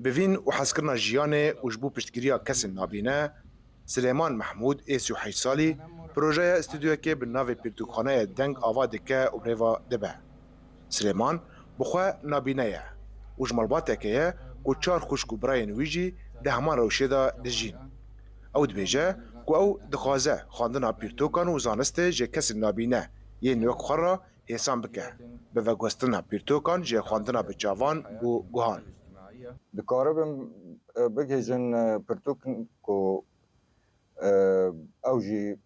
بفين وحسكرنا جياني وجبو بشتگیریا کس نابینه سلیمان محمود ایسیو 8 سالی پروژه استودیو که بالناو پیرتوخانه دنگ آوا دکه و بریوا دبه. سلیمان بخواه نابینه یه و جمالباته که یه که چار خوشکو برای نویجی ده همان روشه دا دجین. او دبیجه که او دخوازه خواندنا پیرتوکان و زانسته جه کس نابینه یه نوک خور را حسان بکه به وگوستنا پیرتوکان جه خواندنا بچاوان و گوهان. دکاربم بگهجن پرتوکن کو اوجی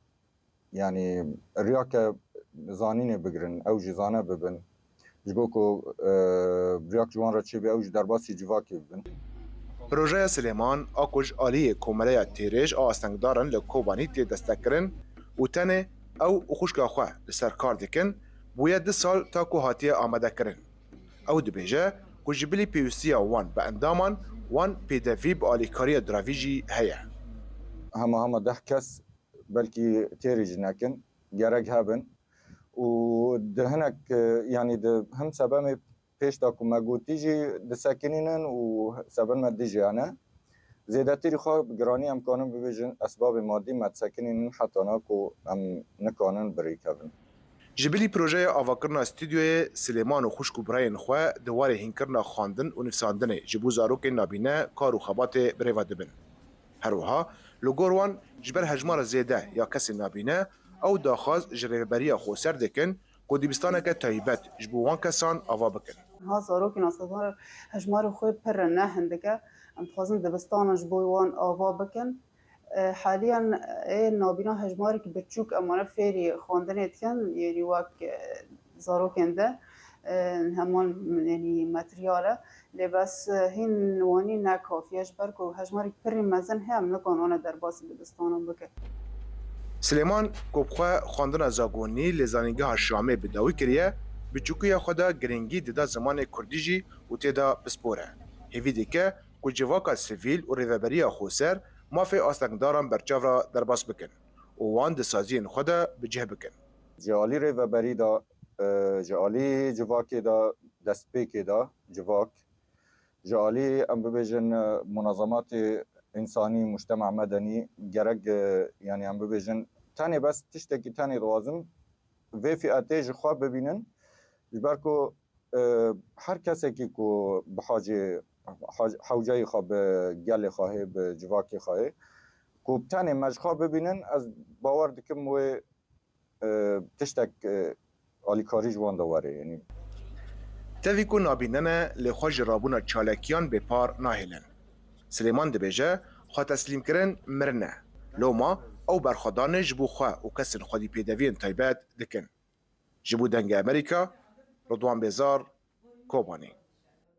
یعنی ریاک زانین بگرن اوجی زانه ببن جبو کو ریاک جوان را چی به اوجی درباسی جواکی ببن. پروژه سلیمان آکوش آلی کومره تیرش آستنگدارن لکوبانی تی دستکرن و تنه او خوشگاه خواه لسر کار دکن بوید 2 سال تا کو هاتیه آمده کرن. او دبیجه که جبلی پیوستیا وان به اندامان وان پیدوی به آلیکاری دراویجی هیا. همه 10 کس بلکی تیریج نکن گرگ هبن و دهنک یعنی ده هم سبب پیش دا که مگوتیجی دسکنینن و سبب مدیجی یعنی زیده تیری خواه گرانی امکانم ببیجن اسباب مادی مدسکنینن حتی ناکو هم نکانن بری کبن. جبلی پروژه آواکرنا استودیوی سلیمان و خوشکو برای نخواه دوار هینکرنا خواندن و نفساندن جبو زاروک نابینه کار و خبات بریوا دبن. هروها لگوروان جبر هجمار زیده یا کسی نابینه او داخواز جریبری خوصر دکن که دیبستانه که تایبت جبو وان کسان آوا بکن. ها زاروک ناصدار هجمار خوی پر نه هندگه انتخازن دبستان جبو وان آوا بکن. حاليا نابینا هجماری که بچوک امانه فیری خواندن اتکن یعنی وقت زاروکن ده همان یعنی متریاله لباس هین وانی نکافیش برکو هجماری پری مزن هم نکانونه در باس دبستانم بکن. سلیمان کوبخوا خواندن زاگونی لزانیگاه شامه بداوی کریه بچوکی خدا گرنگی ددا زمان کردیجی و تیدا بسپوره. هیوی دیگه که جواکا سیویل و ریوبری خوصر مافی آستنگداران برچاو در باس بکن و وان دسازین خدا بجه بکن. جالی ریوبری دا جالی جواکی دا دست پیکی دا جواک جالی ام ببیجن منظمات انسانی مجتمع مدنی گرگ یعنی ام ببیجن تانی بس تشتکی تانی دوازم و فئاتیج خواب ببینن جبرکو هر کسی که بحاجه حوجه خواب گل خواهی به جواکی خواهی که تانی مجخواب ببینن از باور دکم و تشتک آلیکاری جوان دواره یعنی تاوی که نابیننه لخواه جرابونا چالکیان به پار ناهلن. سلیمان دبیجه خواه تسلیم کرن مرنه لوما او برخودانه جبو خواه و کسن خودی پیدوین تایبت دکن. جبو دنگ امریکا رضوان بیزار کوبانی.